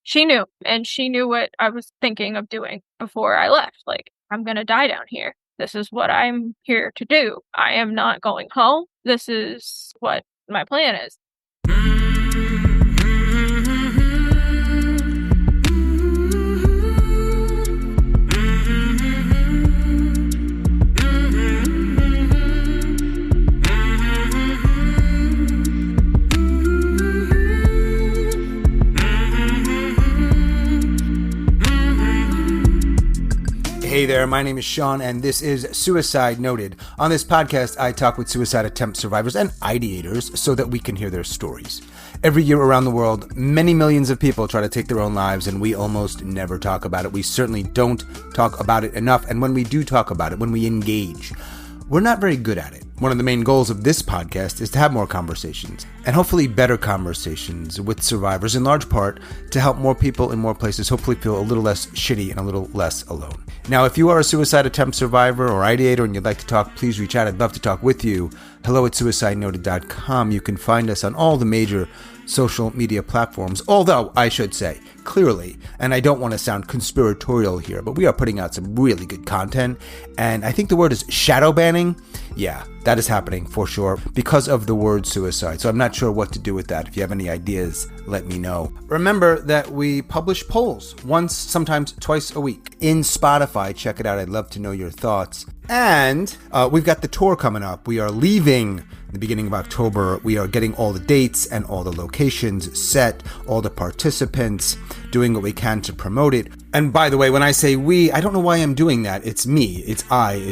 she knew, and she knew what I was thinking of doing before I left. Like, I'm gonna die down here. This is what I'm here to do. I am not going home. This is what my plan is. Hey there, my name is Sean, and this is Suicide Noted. On this podcast, I talk with suicide attempt survivors and ideators so that we can hear their stories. Every year around the world, many millions of people try to take their own lives, and we almost never talk about it. We certainly don't talk about it enough, and when we do talk about it, when we engage, we're not very good at it. One of the main goals of this podcast is to have more conversations, and hopefully better conversations with survivors, in large part to help more people in more places hopefully feel a little less shitty and a little less alone. Now, if you are a suicide attempt survivor or ideator and you'd like to talk, please reach out. I'd love to talk with you. hello@suicidenoted.com. You can find us on all the major social media platforms, although I should say, clearly, and I don't want to sound conspiratorial here, but we are putting out some really good content, and I think the word is shadow banning. Yeah, that is happening for sure because of the word suicide, so I'm not sure what to do with that. If you have any ideas, let me know. Remember that we publish polls once, sometimes twice a week in Spotify. Check it out. I'd love to know your thoughts. And we've got the tour coming up. We are leaving the beginning of October. We are getting all the dates and all the locations set, all the participants, doing what we can to promote it. And by the way, when I say we, I don't know why I'm doing that. It's me, it's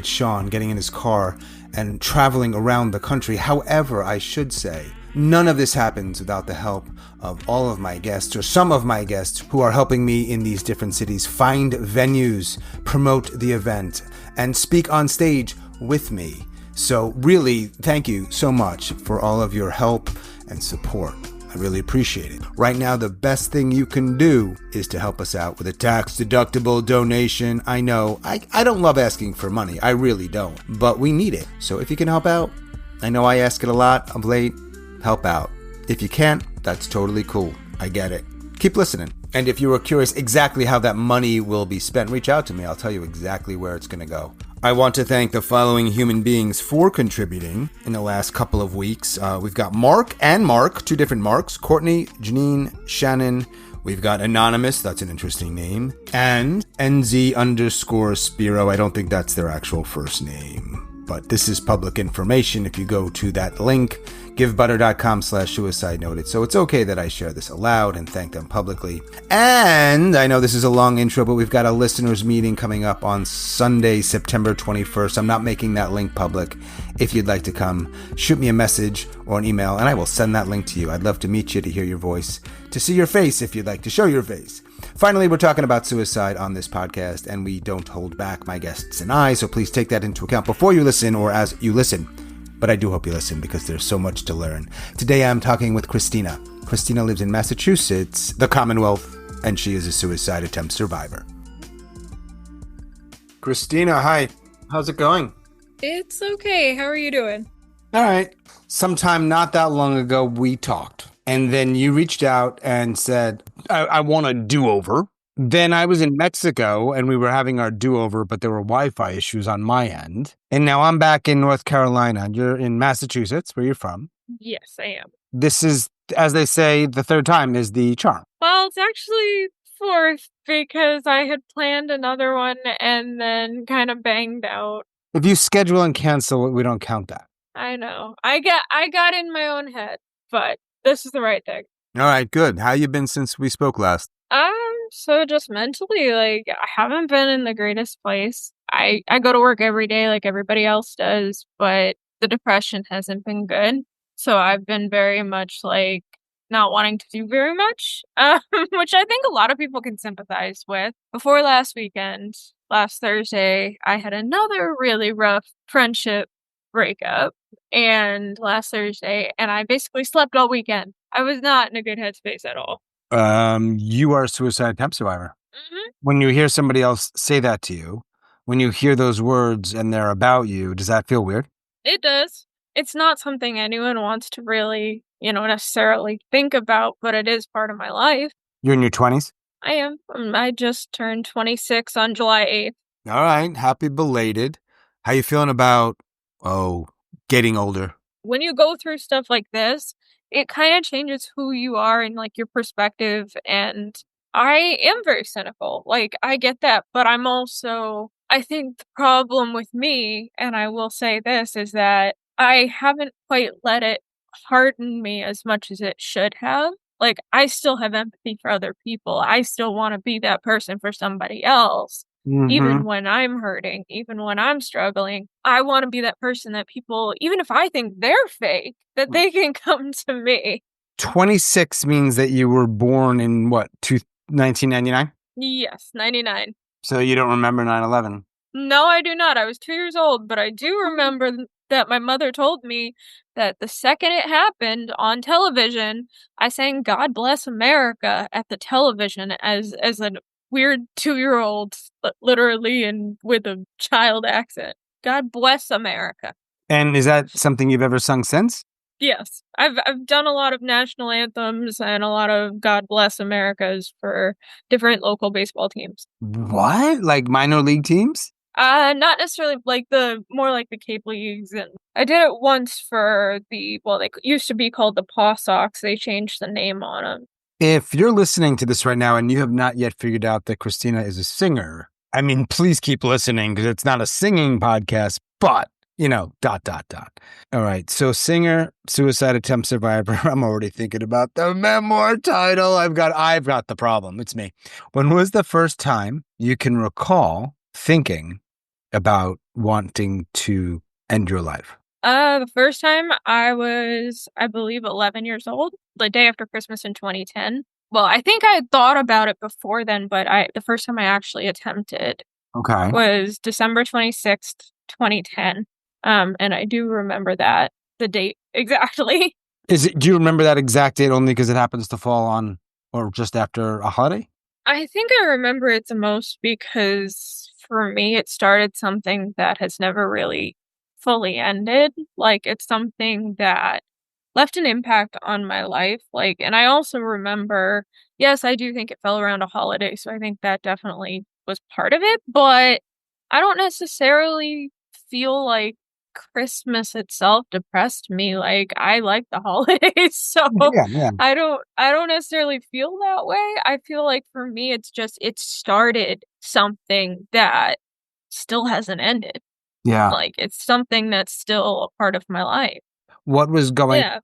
Sean, getting in his car and traveling around the country. However, I should say, none of this happens without the help of all of my guests, or some of my guests, who are helping me in these different cities find venues, promote the event, and speak on stage with me. So really, thank you so much for all of your help and support. I really appreciate it. Right now, the best thing you can do is to help us out with a tax-deductible donation. I know, I don't love asking for money. I really don't. But we need it. So if you can help out, I know I ask it a lot of late, help out. If you can't, that's totally cool. I get it. Keep listening. And if you were curious exactly how that money will be spent, reach out to me. I'll tell you exactly where it's going to go. I want to thank the following human beings for contributing in the last couple of weeks. We've got Mark and Mark, two different Marks, Courtney, Janine, Shannon. We've got Anonymous, that's an interesting name, and NZ_Spiro. I don't think that's their actual first name, but this is public information if you go to that link, givebutter.com/suicide noted. So it's okay that I share this aloud and thank them publicly. And I know this is a long intro, but we've got a listeners meeting coming up on Sunday, September 21st. I'm not making that link public. If you'd like to come, shoot me a message or an email and I will send that link to you. I'd love to meet you, to hear your voice, to see your face if you'd like to show your face. Finally, we're talking about suicide on this podcast, and we don't hold back, my guests and I, so please take that into account before you listen or as you listen. But I do hope you listen because there's so much to learn. Today I'm talking with Christina. Christina lives in Massachusetts, the Commonwealth, and she is a suicide attempt survivor. Christina, hi. How's it going? It's okay. How are you doing? All right. Sometime not that long ago, we talked. And then you reached out and said, I want a do-over. Then I was in Mexico and we were having our do-over, but there were Wi-Fi issues on my end. And now I'm back in North Carolina. You're in Massachusetts, where you're from. Yes, I am. This is, as they say, the third time is the charm. Well, it's actually fourth because I had planned another one and then kind of banged out. If you schedule and cancel, we don't count that. I know. I got in my own head, but this is the right thing. All right, good. How you been since we spoke last? So just mentally, like, I haven't been in the greatest place. I go to work every day like everybody else does, but the depression hasn't been good. So I've been very much like not wanting to do very much, which I think a lot of people can sympathize with. Before last weekend, last Thursday, I had another really rough friendship breakup. And last Thursday, and I basically slept all weekend. I was not in a good headspace at all. You are a suicide attempt survivor. Mm-hmm. When you hear somebody else say that to you, when you hear those words and they're about you, does that feel weird? It does. It's not something anyone wants to really, necessarily think about, but it is part of my life. You're in your 20s? I am. I just turned 26 on July 8th. All right. Happy belated. How you feeling about, oh, getting older? When you go through stuff like this, it kind of changes who you are and like your perspective. And I am very cynical. Like, I get that, but I think the problem with me, and I will say this, is that I haven't quite let it harden me as much as it should have. Like, I still have empathy for other people. I still want to be that person for somebody else. Mm-hmm. Even when I'm hurting, even when I'm struggling, I want to be that person that people, even if I think they're fake, that they can come to me. 26 means that you were born in what, 1999? Yes, 99. So you don't remember 9/11? No, I do not. I was 2 years old, but I do remember that my mother told me that the second it happened on television, I sang "God Bless America" at the television as a weird 2-year-old, literally and with a child accent. God bless America. And is that something you've ever sung since? Yes, I've done a lot of national anthems and a lot of God Bless Americas for different local baseball teams. What? Like minor league teams? Not necessarily like the more like the Cape Leagues, and I did it once for they used to be called the Paw Sox. They changed the name on them. If you're listening to this right now and you have not yet figured out that Christina is a singer, I mean, please keep listening because it's not a singing podcast, but, dot, dot, dot. All right. So singer, suicide attempt survivor. I'm already thinking about the memoir title. I've got the problem. It's me. When was the first time you can recall thinking about wanting to end your life? The first time I was, I believe, 11 years old, the day after Christmas in 2010. Well, I think I had thought about it before then, but the first time I actually attempted Okay. was December 26th, 2010. And I do remember the date exactly. Do you remember that exact date only because it happens to fall on or just after a holiday? I think I remember it the most because for me, it started something that has never really fully ended. Like, it's something that left an impact on my life. Like, and I also remember, yes, I do think it fell around a holiday. So I think that definitely was part of it. But I don't necessarily feel like Christmas itself depressed me. Like, I like the holidays, so Yeah, yeah. I don't necessarily feel that way. I feel like for me it's just it started something that still hasn't ended. Yeah. Like, it's something that's still a part of my life. What was going Yeah.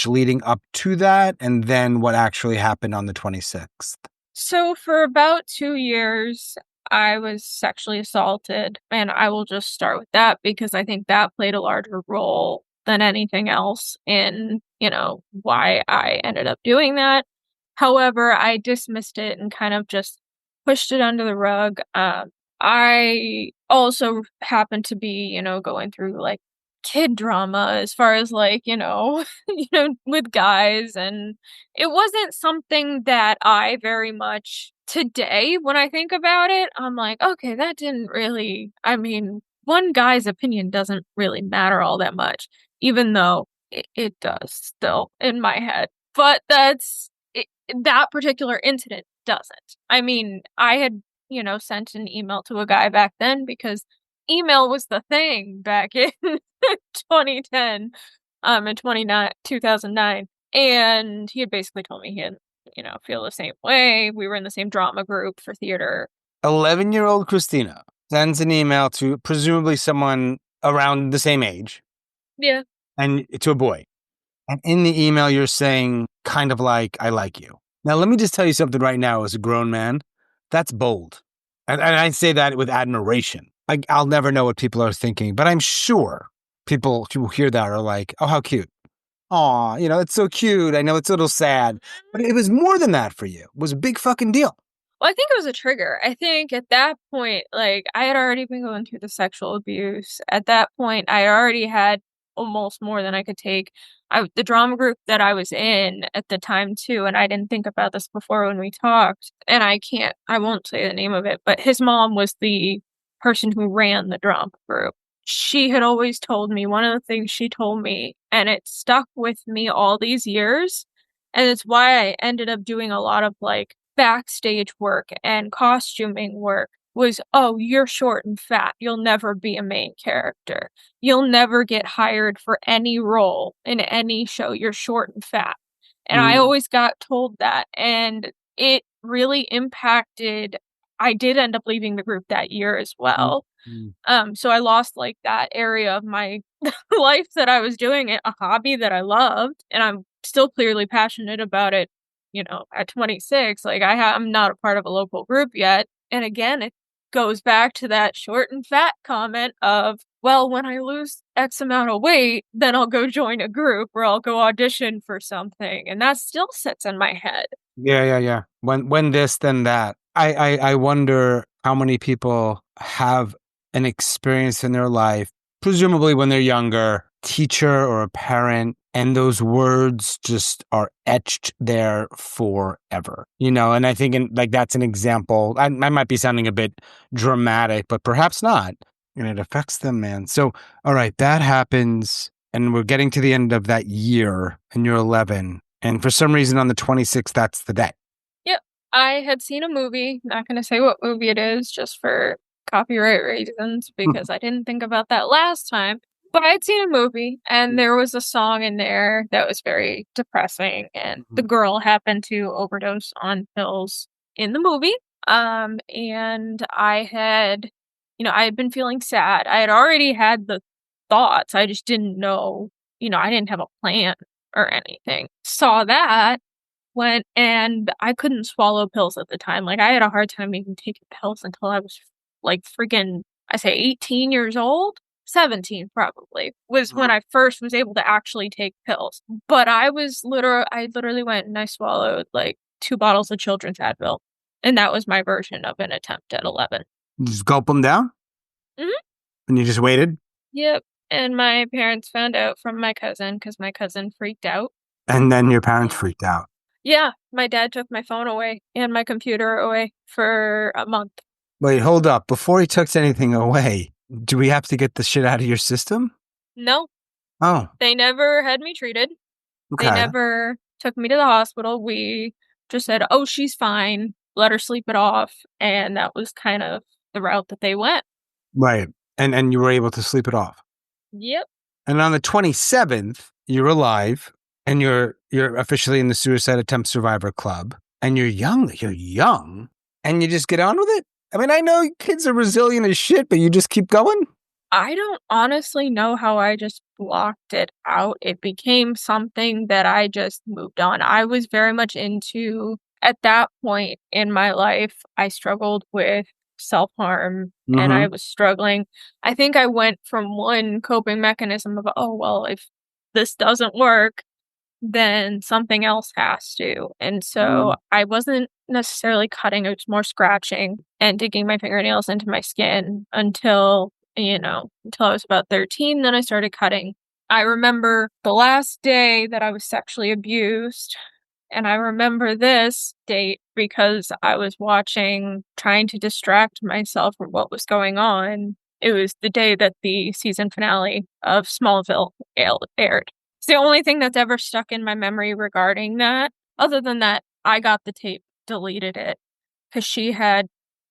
/ leading up to that, and then what actually happened on the 26th? So for about 2 years, I was sexually assaulted, and I will just start with that because I think that played a larger role than anything else in, why I ended up doing that. However, I dismissed it and kind of just pushed it under the rug. I also happened to be, going through like kid drama as far as like, with guys, and it wasn't something that I very much today when I think about it, I'm like, okay, that didn't really, I mean, one guy's opinion doesn't really matter all that much, even though it does still in my head. But that particular incident doesn't. I mean, I had, sent an email to a guy back then because email was the thing back in 2010, in 2009. And he had basically told me he had, feel the same way. We were in the same drama group for theater. 11-year-old Christina sends an email to presumably someone around the same age Yeah. and to a boy. And in the email, you're saying kind of like, I like you. Now, let me just tell you something right now as a grown man. That's bold. And I say that with admiration. I'll never know what people are thinking, but I'm sure people who hear that are like, oh, how cute. Aw, it's so cute. I know it's a little sad, but it was more than that for you. It was a big fucking deal. Well, I think it was a trigger. I think at that point, like, I had already been going through the sexual abuse. At that point, I already had almost more than I could take. The drama group that I was in at the time too, and I didn't think about this before when we talked, and I won't say the name of it, but his mom was the person who ran the drama group. She had always told me, one of the things she told me, and it stuck with me all these years, and it's why I ended up doing a lot of like backstage work and costuming work was, oh, you're short and fat. You'll never be a main character. You'll never get hired for any role in any show. You're short and fat. And I Mm-hmm. always got told that. And it really impacted. I did end up leaving the group that year as well. So I lost like that area of my life that I was doing it, a hobby that I loved, and I'm still clearly passionate about it, at 26. Like I'm not a part of a local group yet. And again, it goes back to that short and fat comment of, well, when I lose X amount of weight, then I'll go join a group or I'll go audition for something. And that still sits in my head. Yeah, yeah, yeah. When this, then that. I wonder how many people have an experience in their life, presumably when they're younger, teacher or a parent, and those words just are etched there forever. And I think like that's an example. I might be sounding a bit dramatic, but perhaps not. And it affects them, man. So, all right, that happens, and we're getting to the end of that year, and you're 11. And for some reason on the 26th, that's the day. Yep. I had seen a movie, not going to say what movie it is just for copyright reasons because I didn't think about that last time. But I had seen a movie and there was a song in there that was very depressing and the girl happened to overdose on pills in the movie. And I had been feeling sad. I had already had the thoughts. I just didn't know, I didn't have a plan or anything. Saw that went and I couldn't swallow pills at the time. Like I had a hard time even taking pills until I was like freaking, I say 18 years old, 17 probably was when I first was able to actually take pills. But I literally went and I swallowed like 2 bottles of children's Advil. And that was my version of an attempt at 11. You just gulp them down Hmm. and you just waited. Yep. And my parents found out from my cousin because my cousin freaked out. And then your parents freaked out. Yeah, my dad took my phone away and my computer away for a month. Wait, hold up. Before he took anything away, do we have to get the shit out of your system? No, Oh, they never had me treated. They okay. never took me to the hospital. We just said, oh, she's fine. Let her sleep it off. And that was kind of the route that they went. Right. And you were able to sleep it off. Yep. And on the 27th, you're alive and you're officially in the Suicide Attempt Survivor Club and you're young and you just get on with it. I mean, I know kids are resilient as shit, but you just keep going. I don't honestly know how I just blocked it out. It became something that I just moved on. I was very much at that point in my life, I struggled with self-harm and I was struggling. I think I went from one coping mechanism of, oh, well, if this doesn't work, then something else has to. And so I wasn't necessarily cutting, it was more scratching and digging my fingernails into my skin until I was about 13. Then I started cutting. I remember the last day that I was sexually abused. And I remember this date because I was trying to distract myself from what was going on. It was the day that the season finale of Smallville aired. It's the only thing that's ever stuck in my memory regarding that. Other than that, I got the tape, deleted it, because she had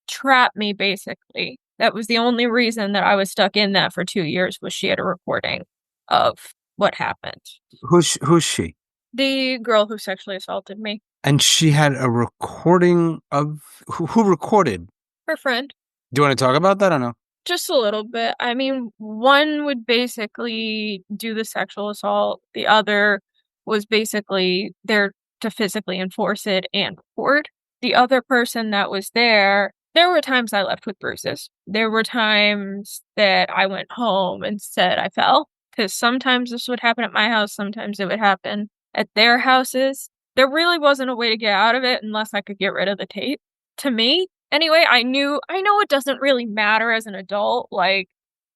trapped me basically. That was the only reason that I was stuck in that for 2 years was she had a recording of what happened. Who's she? The girl who sexually assaulted me. And she had a recording of who recorded? Her friend. Do you want to talk about that or no? Just a little bit. I mean, one would basically do the sexual assault. The other was basically there to physically enforce it and record. The other person that was there were times I left with bruises. There were times that I went home and said I fell. Because sometimes this would happen at my house, sometimes it would happen at their houses. There really wasn't a way to get out of it unless I could get rid of the tape. To me, anyway, I know it doesn't really matter as an adult. Like,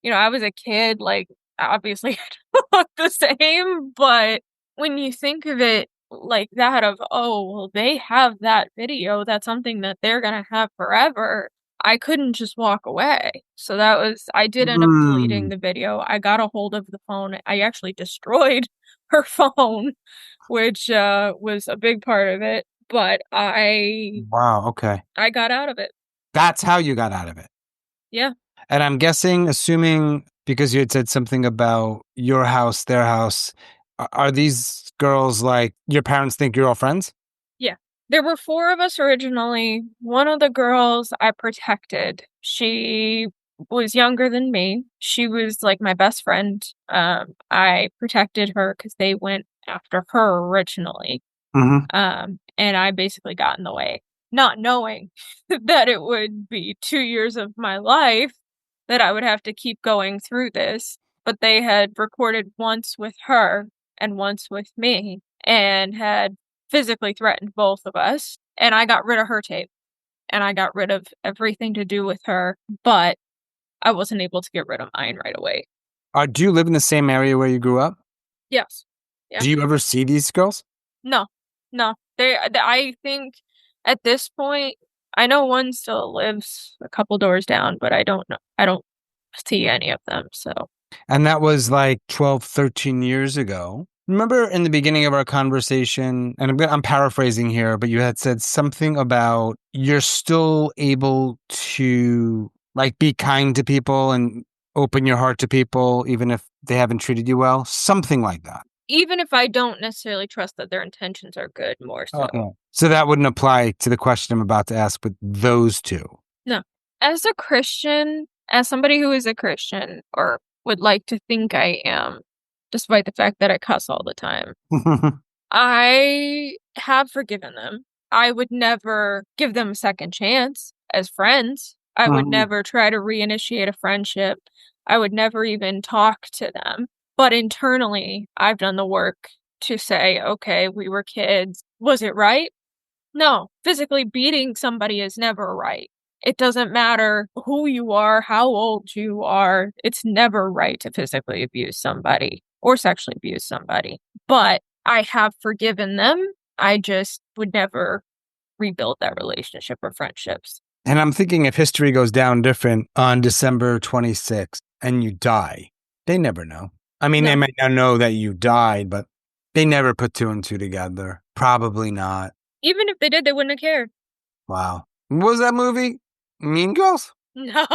I was a kid, like, obviously I don't look the same, but when you think of it like that of, oh, well, they have that video, that's something that they're gonna have forever. I couldn't just walk away. So I did end up deleting the video. I got a hold of the phone. I actually destroyed her phone, which was a big part of it. but I Wow, okay. I got out of it. That's how you got out of it. Yeah. And I'm guessing, assuming because you had said something about your house, their house, are these girls like your parents think you're all friends? Yeah. There were four of us originally. One of the girls I protected. She was younger than me. She was like my best friend. I protected her because they went after her originally. Mm-hmm. And I basically got in the way, not knowing that it would be 2 years of my life that I would have to keep going through this. But they had recorded once with her and once with me and had physically threatened both of us. And I got rid of her tape and I got rid of everything to do with her, but I wasn't able to get rid of mine right away. Do you live in the same area where you grew up? Yes. Yeah. Do you ever see these girls? No, no. I think at this point, I know one still lives a couple doors down, but I don't see any of them. So And that was like 12, 13 years ago. Remember in the beginning of our conversation, and I'm paraphrasing here, but you had said something about you're still able to like be kind to people and open your heart to people, even if they haven't treated you well. Something like that. even if I don't necessarily trust that their intentions are good, more so. Okay. So that wouldn't apply to the question I'm about to ask with those two. No. As a Christian, as somebody who is a Christian or would like to think I am, despite the fact that I cuss all the time, I have forgiven them. I would never give them a second chance as friends. I would Mhm. never try to reinitiate a friendship. I would never even talk to them. But internally, I've done the work to say, okay, we were kids. Was it right? No. Physically beating somebody is never right. It doesn't matter who you are, how old you are. It's never right to physically abuse somebody or sexually abuse somebody. But I have forgiven them. I just would never rebuild that relationship or friendships. And I'm thinking if history goes down different on December 26th and you die, they never know. I mean, they No. might not know that you died, but they never put two and two together. Probably not. Even if they did, they wouldn't have cared. Wow. What was that movie? Mean Girls? No.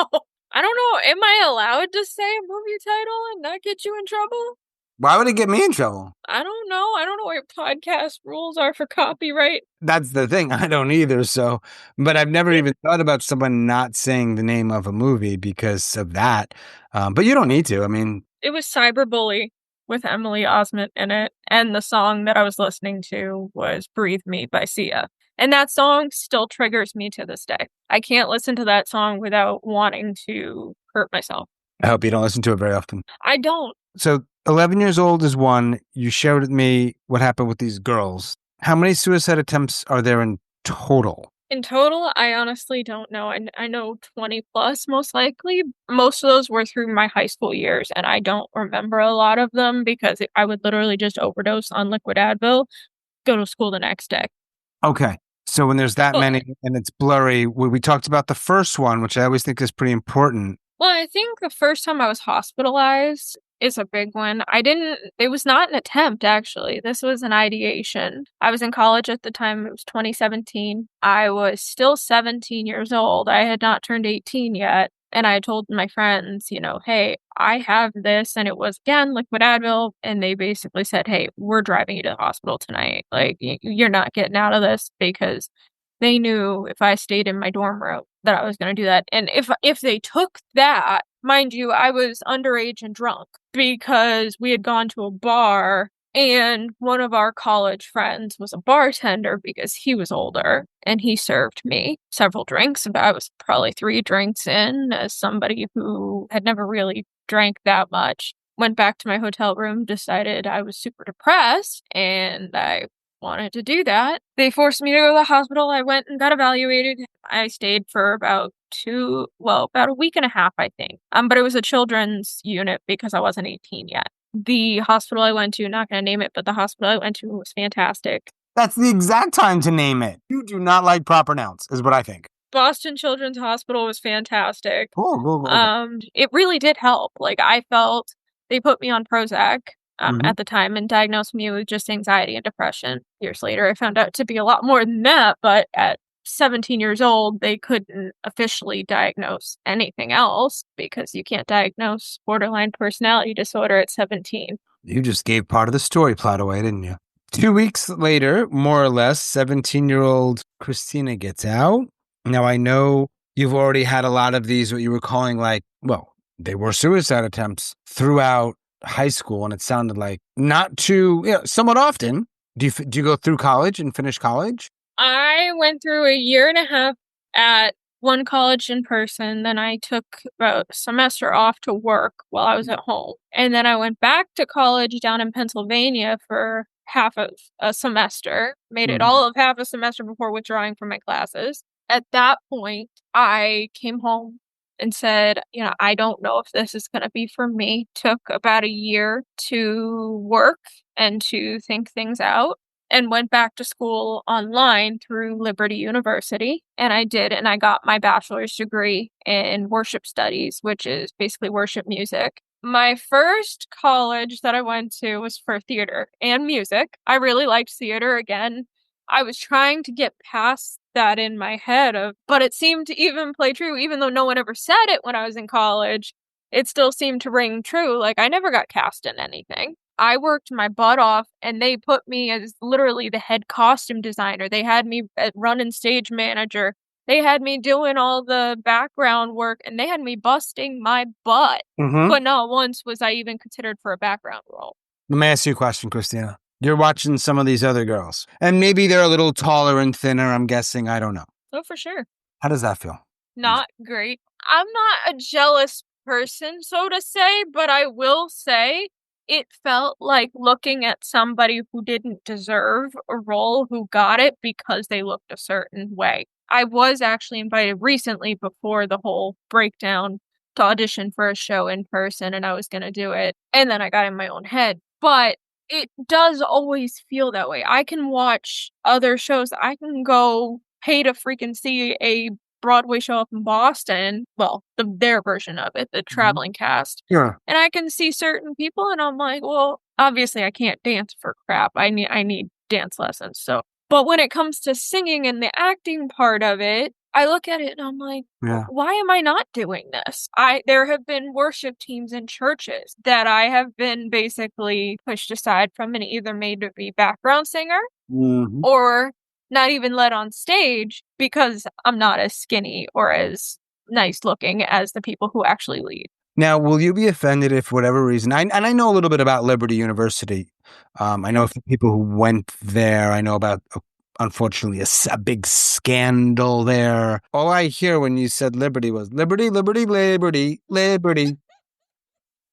I don't know. Am I allowed to say a movie title and not get you in trouble? Why would it get me in trouble? I don't know. I don't know what your podcast rules are for copyright. That's the thing. I don't either. So, but I've never even thought about someone not saying the name of a movie because of that. But you don't need to. I mean, It was Cyberbully with Emily Osment in it, and the song that I was listening to was Breathe Me by Sia. And that song still triggers me to this day. I can't listen to that song without wanting to hurt myself. I hope you don't listen to it very often. I don't. So 11 years old is one. You shared with me what happened with these girls. How many suicide attempts are there in total? In total, I honestly don't know. I know 20 plus, most likely. Most of those were through my high school years, and I don't remember a lot of them because I would literally just overdose on liquid Advil, go to school the next day. Okay. So when there's that But many and it's blurry, we talked about the first one, which I always think is pretty important. Well, I think the first time I was hospitalized is a big one. It was not an attempt, actually. This was an ideation. I was in college at the time. It was 2017. I was still 17 years old. I had not turned 18 yet. And I told my friends, hey, I have this. And it was, again, liquid Advil. And they basically said, hey, we're driving you to the hospital tonight. Like, you're not getting out of this because they knew if I stayed in my dorm room that I was going to do that. And if they took that, mind you, I was underage and drunk because we had gone to a bar and one of our college friends was a bartender because he was older and he served me several drinks. I was probably 3 drinks in as somebody who had never really drank that much. Went back to my hotel room, decided I was super depressed, and I wanted to do that. They forced me to go to the hospital. I went and got evaluated. I stayed for about about a week and a half, I think. But it was a children's unit because I wasn't 18 yet. The hospital I went to, not going to name it, but the hospital I went to was fantastic. That's the exact time to name it. You do not like proper nouns, is what I think. Boston Children's Hospital was fantastic. Cool. It really did help. Like, I felt they put me on Prozac. Mm-hmm. at the time and diagnosed me with just anxiety and depression. Years later, I found out to be a lot more than that, but at 17 years old, they couldn't officially diagnose anything else because you can't diagnose borderline personality disorder at 17. You just gave part of the story plot away, didn't you? 2 weeks later, more or less, 17-year-old Christina gets out. Now, I know you've already had a lot of these, what you were calling they were suicide attempts throughout high school, and it sounded like not too, somewhat often. Do you go through college and finish college? I went through a year and a half at one college in person. Then I took about a semester off to work while I was at home. And then I went back to college down in Pennsylvania for half of a semester, made it all of half a semester before withdrawing from my classes. At that point, I came home and said, I don't know if this is going to be for me. Took about a year to work and to think things out and went back to school online through Liberty University. And I did, and I got my bachelor's degree in worship studies, which is basically worship music. My first college that I went to was for theater and music. I really liked theater again. I was trying to get past that in my head but it seemed to even play true, even though no one ever said it when I was in college. It still seemed to ring true. Like I never got cast in anything. I worked my butt off and they put me as literally the head costume designer. They had me at running stage manager. They had me doing all the background work and they had me busting my butt. Mm-hmm. But not once was I even considered for a background role. Let me ask you a question, Christina. You're watching some of these other girls, and maybe they're a little taller and thinner, I'm guessing. I don't know. Oh, for sure. How does that feel? Not great. I'm not a jealous person, so to say, but I will say it felt like looking at somebody who didn't deserve a role who got it because they looked a certain way. I was actually invited recently before the whole breakdown to audition for a show in person, and I was going to do it. And then I got in my own head. But it does always feel that way. I can watch other shows. I can go pay to freaking see a Broadway show up in Boston. Well, their version of it, the traveling cast. Yeah. And I can see certain people and I'm like, well, obviously I can't dance for crap. I need dance lessons. So, but when it comes to singing and the acting part of it, I look at it and I'm like, why am I not doing this? There have been worship teams in churches that I have been basically pushed aside from and either made to be background singer or not even let on stage because I'm not as skinny or as nice looking as the people who actually lead. Now, will you be offended if, for whatever reason, I know a little bit about Liberty University. I know a few people who went there. I know about, unfortunately, a big scandal there. All I hear when you said Liberty was Liberty, Liberty, Liberty, Liberty.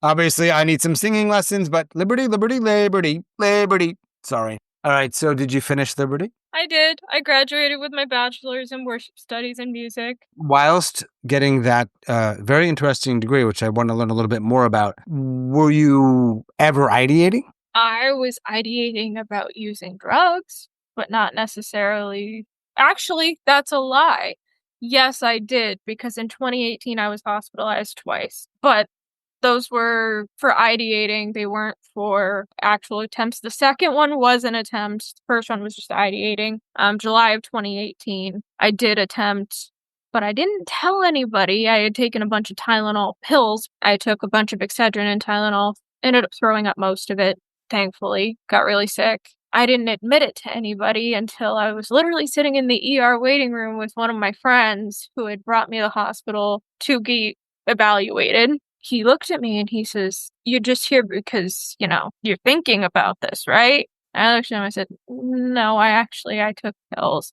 Obviously, I need some singing lessons, but Liberty, Liberty, Liberty, Liberty. Sorry. All right, so did you finish Liberty? I did. I graduated with my bachelor's in worship studies and music. Whilst getting that very interesting degree, which I want to learn a little bit more about, were you ever ideating? I was ideating about using drugs, but not necessarily. Actually, that's a lie. Yes, I did, because in 2018 I was hospitalized twice, but those were for ideating. They weren't for actual attempts. The second one was an attempt. The first one was just ideating. July of 2018, I did attempt, but I didn't tell anybody. I had taken a bunch of Tylenol pills. I took a bunch of Excedrin and Tylenol, ended up throwing up most of it, thankfully. Got really sick. I didn't admit it to anybody until I was literally sitting in the ER waiting room with one of my friends who had brought me to the hospital to get evaluated. He looked at me and he says, "You're just here because, you're thinking about this, right?" I looked at him and I said, "No, I took pills."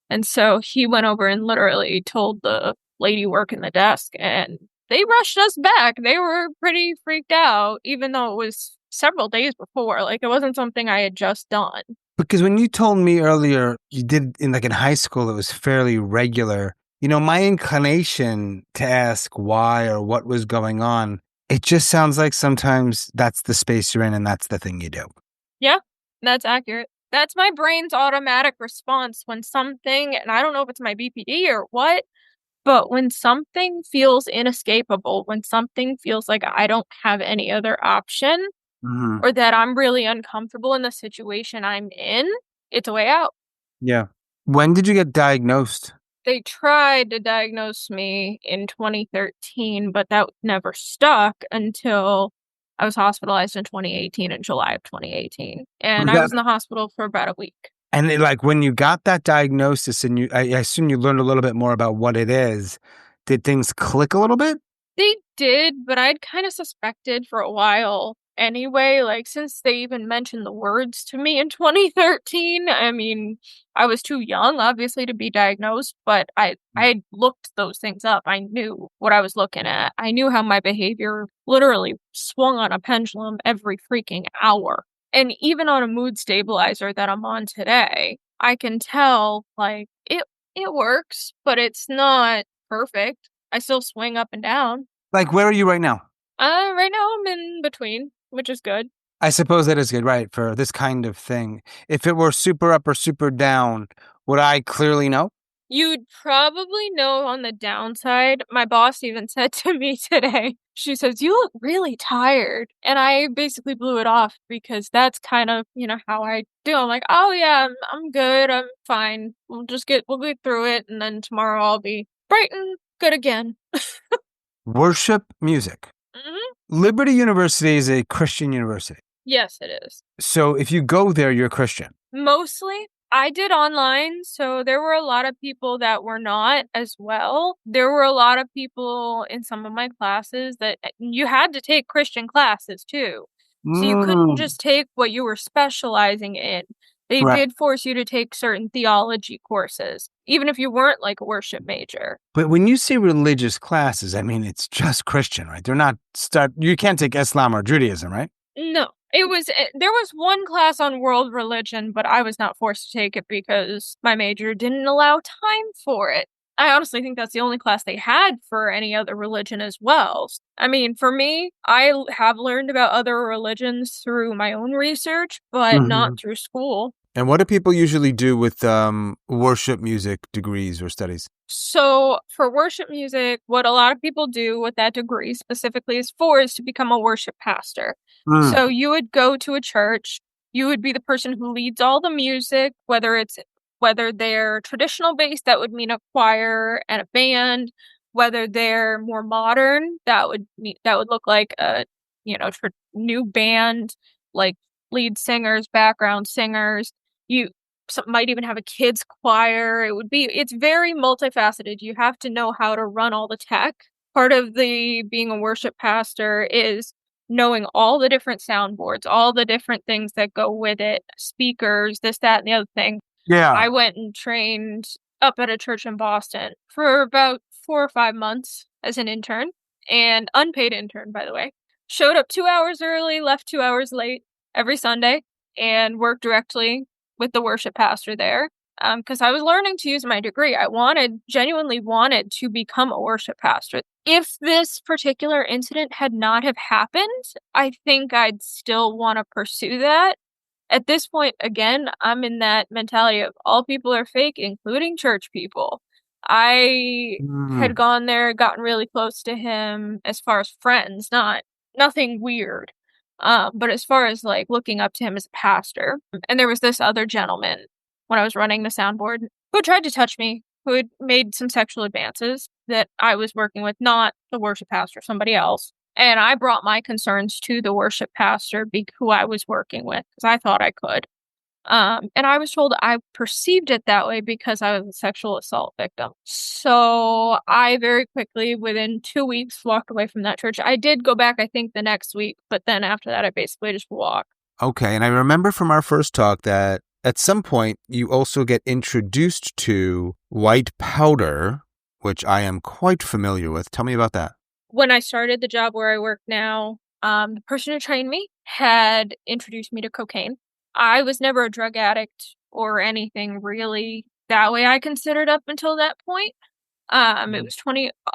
And so he went over and literally told the lady working the desk and they rushed us back. They were pretty freaked out, even though it was several days before. Like, it wasn't something I had just done. Because when you told me earlier you did in high school, it was fairly regular. My inclination to ask why or what was going on, it just sounds like sometimes that's the space you're in and that's the thing you do. Yeah, that's accurate. That's my brain's automatic response when something, and I don't know if it's my BPD or what, but when something feels inescapable, when something feels like I don't have any other option, Hmm. or that I'm really uncomfortable in the situation I'm in, it's a way out. Yeah. When did you get diagnosed? They tried to diagnose me in 2013, but that never stuck until I was hospitalized in 2018, in July of 2018. And Was I that was in the hospital for about a week. and like when you got that diagnosis and I assume you learned a little bit more about what it is, did things click a little bit? They did, but I'd kind of suspected for a while anyway. Like, since they even mentioned the words to me in 2013, I mean, I was too young, obviously, to be diagnosed, but I looked those things up. I knew what I was looking at. I knew how my behavior literally swung on a pendulum every freaking hour. And even on a mood stabilizer that I'm on today, I can tell, like, it works, but it's not perfect. I still swing up and down. Like, where are you right now? Right now I'm in between, which is good. I suppose that is good, right? For this kind of thing. If it were super up or super down, would I clearly know? You'd probably know on the downside. My boss even said to me today, she says, "You look really tired." And I basically blew it off because that's kind of, how I do. I'm like, "Oh yeah, I'm good. I'm fine. We'll get through it. And then tomorrow I'll be bright and good again." Worship music. Hmm. Liberty University is a Christian university. Yes, it is. So if you go there, you're Christian. Mostly. I did online, so there were a lot of people that were not as well. There were a lot of people in some of my classes that you had to take Christian classes too. So you couldn't Mm. just take what you were specializing in. They Right. did force you to take certain theology courses, even if you weren't like a worship major. But when you say religious classes, I mean, it's just Christian, right? They're not you can't take Islam or Judaism, right? No, there was one class on world religion, but I was not forced to take it because my major didn't allow time for it. I honestly think that's the only class they had for any other religion as well. I mean, for me, have learned about other religions through my own research, but Hmm. not through school. And what do people usually do with worship music degrees or studies? So, for worship music, what a lot of people do, what that degree specifically is to become a worship pastor. Mm. So, you would go to a church, you would be the person who leads all the music, whether they're traditional based, that would mean a choir and a band, whether they're more modern, that would look like a, new band, like lead singers, background singers. You some might even have a kids choir. It's very multifaceted. You have to know how to run all the tech. Part of the being a worship pastor is knowing all the different soundboards, all the different things that go with it, speakers, this, that, and the other thing. Yeah. I went and trained up at a church in Boston for about 4 or 5 months as an intern, and unpaid intern, by the way. Showed up 2 hours early, left 2 hours late every Sunday, and worked directly with the worship pastor there. Because I was learning to use my degree. Genuinely wanted to become a worship pastor. If this particular incident had not have happened, I think I'd still want to pursue that. At this point, again, I'm in that mentality of all people are fake, including church people. I had Mm. gone there, gotten really close to him as far as friends, nothing weird. But as far as like looking up to him as a pastor. And there was this other gentleman when I was running the soundboard who tried to touch me, who had made some sexual advances that I was working with, not the worship pastor, somebody else. And I brought my concerns to the worship pastor who I was working with because I thought I could. And I was told I perceived it that way because I was a sexual assault victim. So I very quickly, within 2 weeks, walked away from that church. I did go back, I think, the next week, but then after that, I basically just walked. Okay. And I remember from our first talk that at some point you also get introduced to white powder, which I am quite familiar with. Tell me about that. When I started the job where I work now, the person who trained me had introduced me to cocaine. I was never a drug addict or anything really that way I considered up until that point. It was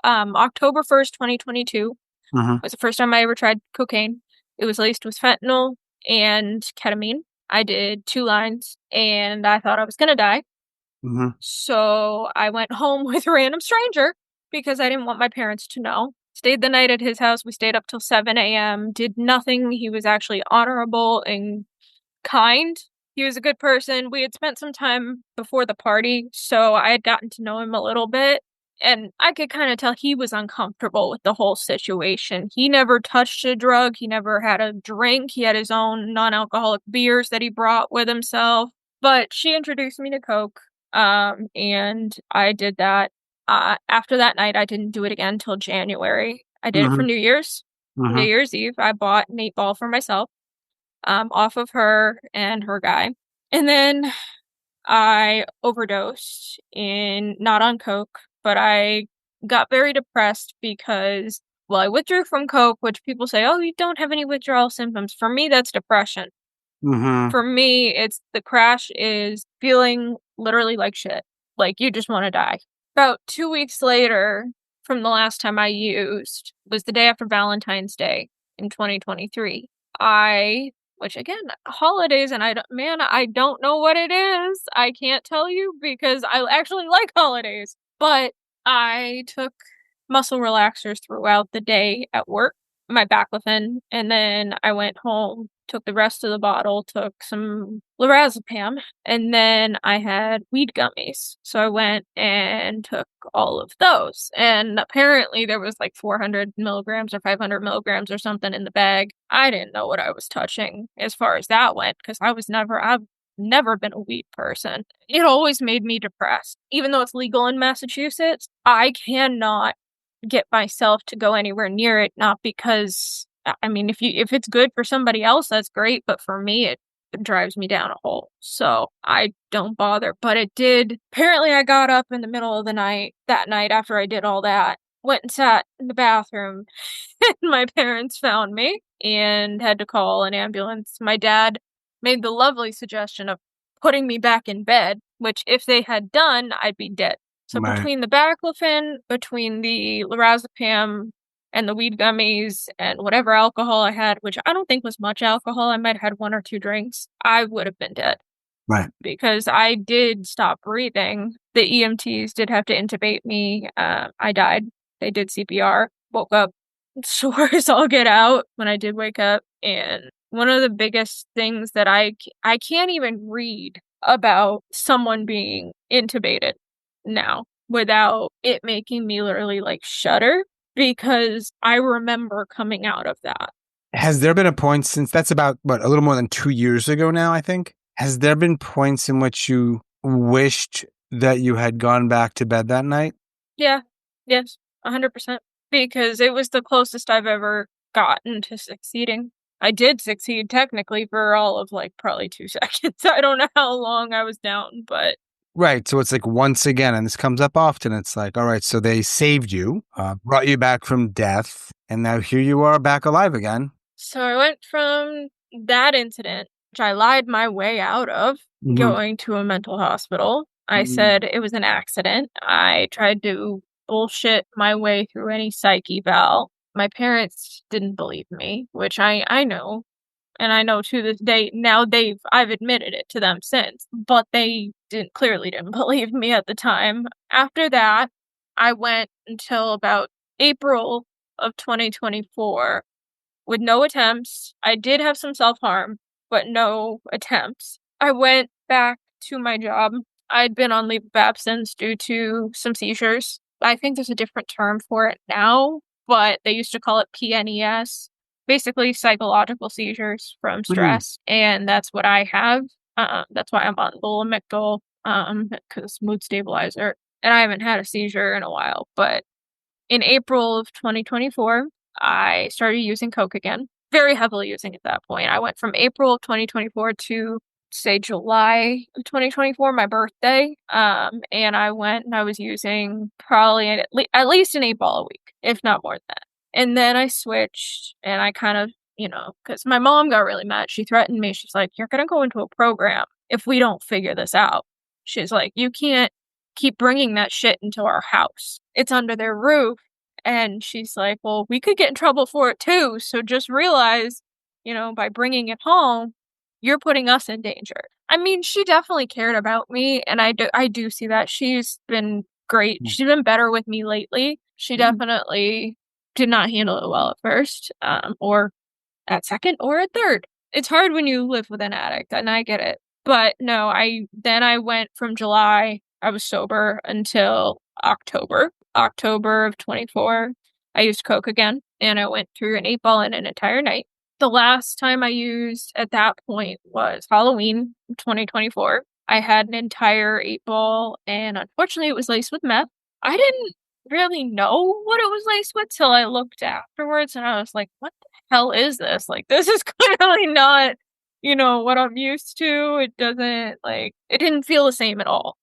October 1st, 2022 Mm-hmm. was the first time I ever tried cocaine. It was laced with fentanyl and ketamine. I did 2 lines and I thought I was gonna die. Mm-hmm. So I went home with a random stranger because I didn't want my parents to know. Stayed the night at his house. We stayed up till 7 a.m., did nothing. He was actually honorable and kind. He was a good person. We had spent some time before the party, so I had gotten to know him a little bit. And I could kind of tell he was uncomfortable with the whole situation. He never touched a drug. He never had a drink. He had his own non-alcoholic beers that he brought with himself. But she introduced me to Coke, and I did that. After that night, I didn't do it again until January. I did it for Mm-hmm. New Year's. New Mm-hmm. Year's Eve, I bought an 8 ball for myself, off of her and her guy. And then I overdosed in, not on Coke, but I got very depressed because, well, I withdrew from Coke, which people say, oh, you don't have any withdrawal symptoms. For me, that's depression. Mm-hmm. For me, it's the crash is feeling literally like shit. Like you just want to die. About 2 weeks later, from the last time I used, was the day after Valentine's Day in 2023. Which again, holidays, and I don't know what it is. I can't tell you because I actually like holidays. But I took muscle relaxers throughout the day at work, my baclofen, and then I went home, took the rest of the bottle, took some lorazepam, and then I had weed gummies. So I went and took all of those. And apparently there was like 400 milligrams or 500 milligrams or something in the bag. I didn't know what I was touching as far as that went because I've never been a weed person. It always made me depressed. Even though it's legal in Massachusetts, I cannot get myself to go anywhere near it, not because I mean if it's good for somebody else, that's great, but for me it drives me down a hole. So I don't bother. But it did. Apparently I got up in the middle of the night that night after I did all that, went and sat in the bathroom, and my parents found me and had to call an ambulance. My dad made the lovely suggestion of putting me back in bed, which if they had done, I'd be dead. So Right. between the baclofen, between the lorazepam and the weed gummies and whatever alcohol I had, which I don't think was much alcohol, I might have had 1 or 2 drinks, I would have been dead Right. because I did stop breathing. The EMTs did have to intubate me. I died. They did CPR. Woke up sore as all get out when I did wake up. And one of the biggest things that I can't even read about someone being intubated now without it making me literally like shudder because I remember coming out of that. Has there been a point since that's about what a little more than 2 years ago now, I think? Has there been points in which you wished that you had gone back to bed that night? Yeah, yes, 100%. Because it was the closest I've ever gotten to succeeding. I did succeed technically for all of like probably 2 seconds. I don't know how long I was down, but Right. So it's like once again, and this comes up often. It's like, all right, so they saved you, brought you back from death, and now here you are back alive again. so I went from that incident, which I lied my way out of, Mm-hmm. going to a mental hospital. I said it was an accident. I tried to bullshit my way through any psych eval. My parents didn't believe me, which I know. And I know to this day, now I've admitted it to them since, but they clearly didn't believe me at the time. After that, I went until about April of 2024 with no attempts. I did have some self-harm, but no attempts. I went back to my job. I'd been on leave of absence due to some seizures. I think there's a different term for it now, but they used to call it PNES, basically psychological seizures from Mm-hmm. stress, and that's what I have. That's why I'm on Lamictal, because mood stabilizer, and I haven't had a seizure in a while. But in April of 2024, I started using Coke again, very heavily using at that point. I went from April of 2024 to say July of 2024, my birthday. And I went and I was using probably at least an 8 ball a week, if not more than that. And then I switched and I kind of, because my mom got really mad. She threatened me. She's like, "You're going to go into a program if we don't figure this out." She's like, "You can't keep bringing that shit into our house. It's under their roof." And she's like, "Well, we could get in trouble for it too. So just realize, by bringing it home, you're putting us in danger." I mean, she definitely cared about me, and I do see that. She's been great. She's been better with me lately. She definitely did not handle it well at first, or at second or at third. It's hard when you live with an addict, and I get it. But no, I went from July, I was sober until October. October of 24, I used coke again, and I went through an 8 ball in an entire night. The last time I used at that point was Halloween 2024. I had an entire 8 ball, and unfortunately, it was laced with meth. I didn't really know what it was laced with till I looked afterwards, and I was like, what the hell is this? Like, this is clearly not, what I'm used to. It doesn't, it didn't feel the same at all.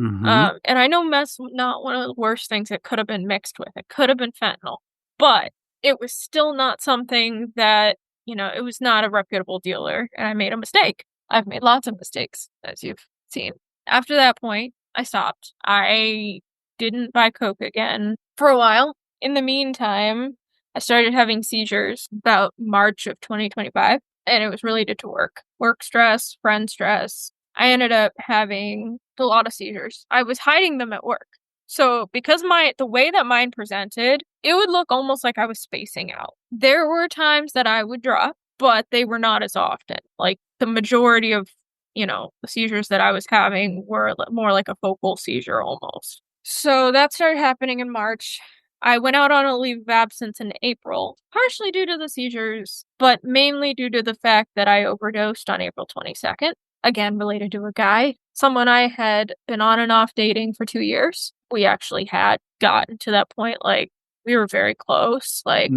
Mm-hmm. And I know meth's not one of the worst things it could have been mixed with. It could have been fentanyl, but it was still not something that, it was not a reputable dealer, and I made a mistake. I've made lots of mistakes, as you've seen. After that point, I stopped. I didn't buy coke again for a while. In the meantime, I started having seizures about March of 2025, and it was related to work stress, friend stress. I ended up having a lot of seizures. I was hiding them at work. So because the way that mine presented, it would look almost like I was spacing out. There were times that I would drop, but they were not as often. Like the majority of, the seizures that I was having were more like a focal seizure almost. So that started happening in March. I went out on a leave of absence in April, partially due to the seizures, but mainly due to the fact that I overdosed on April 22nd. Again, related to a guy, someone I had been on and off dating for 2 years. We actually had gotten to that point, like, we were very close. Like,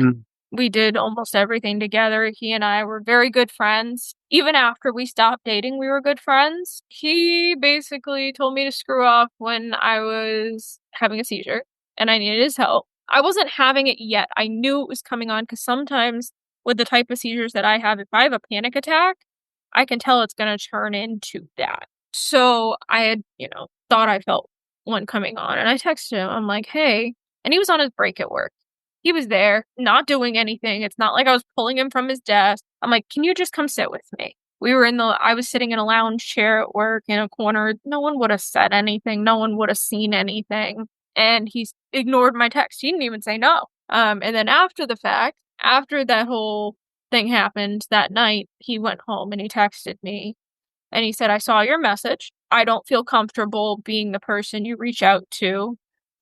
we did almost everything together. He and I were very good friends. Even after we stopped dating, we were good friends. He basically told me to screw off when I was having a seizure and I needed his help. I wasn't having it yet. I knew it was coming on because sometimes with the type of seizures that I have, if I have a panic attack, I can tell it's going to turn into that. So I had, thought I felt one coming on, and I texted him. I'm like, hey, and he was on his break at work. He was there, not doing anything. It's not like I was pulling him from his desk. I'm like, can you just come sit with me? I was sitting in a lounge chair at work in a corner. No one would have said anything. No one would have seen anything. And he's ignored my text. He didn't even say no. And then after the fact, after that whole thing happened that night, he went home and he texted me and he said, I saw your message. I don't feel comfortable being the person you reach out to,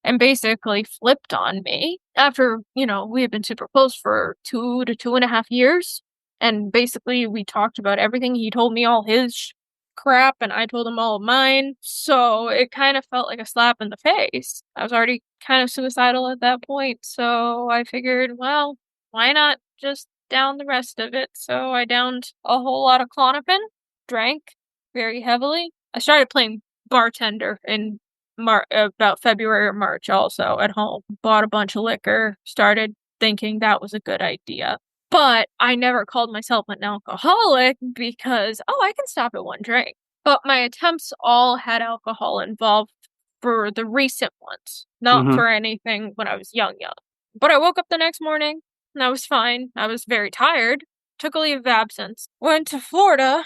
and basically flipped on me after, we had been super close for 2 to 2.5 years. And basically we talked about everything. He told me all his crap and I told him all of mine. So it kind of felt like a slap in the face. I was already kind of suicidal at that point. So I figured, well, why not just down the rest of it? So I downed a whole lot of Klonopin, drank very heavily. I started playing bartender in about February or March also at home. Bought a bunch of liquor, started thinking that was a good idea. But I never called myself an alcoholic because, I can stop at one drink. But my attempts all had alcohol involved for the recent ones, not for anything when I was young. But I woke up the next morning and I was fine. I was very tired. Took a leave of absence. Went to Florida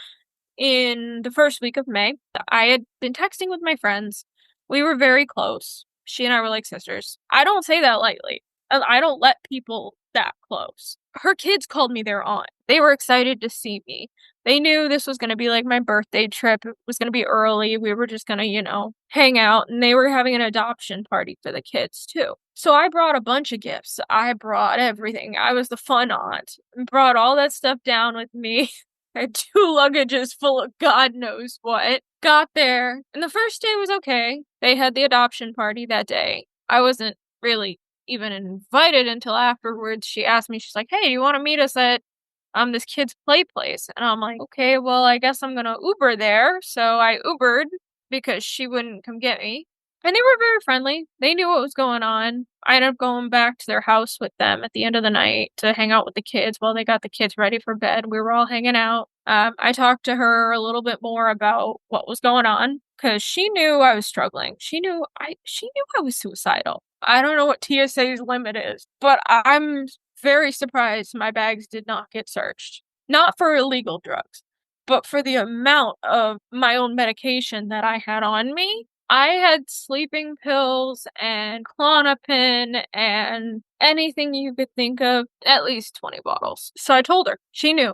in the first week of May. I had been texting with my friends. We were very close. She and I were like sisters. I don't say that lightly. I don't let people that close. Her kids called me their aunt. They were excited to see me. They knew this was going to be like my birthday trip. It was going to be early. We were just going to, hang out. And they were having an adoption party for the kids too. So I brought a bunch of gifts. I brought everything. I was the fun aunt. Brought all that stuff down with me. I had 2 luggages full of God knows what. Got there, and the first day was okay. They had the adoption party that day. I wasn't really even invited until afterwards. She asked me, she's like, hey, do you want to meet us at this kid's play place? And I'm like, okay, well, I guess I'm gonna Uber there. So I Ubered because she wouldn't come get me. And they were very friendly. They knew what was going on. I ended up going back to their house with them at the end of the night to hang out with the kids while they got the kids ready for bed. We were all hanging out. I talked to her a little bit more about what was going on because she knew I was struggling. She knew I was suicidal. I don't know what TSA's limit is, but I'm very surprised my bags did not get searched. Not for illegal drugs, but for the amount of my own medication that I had on me. I had sleeping pills and Klonopin and anything you could think of, at least 20 bottles. So I told her. She knew.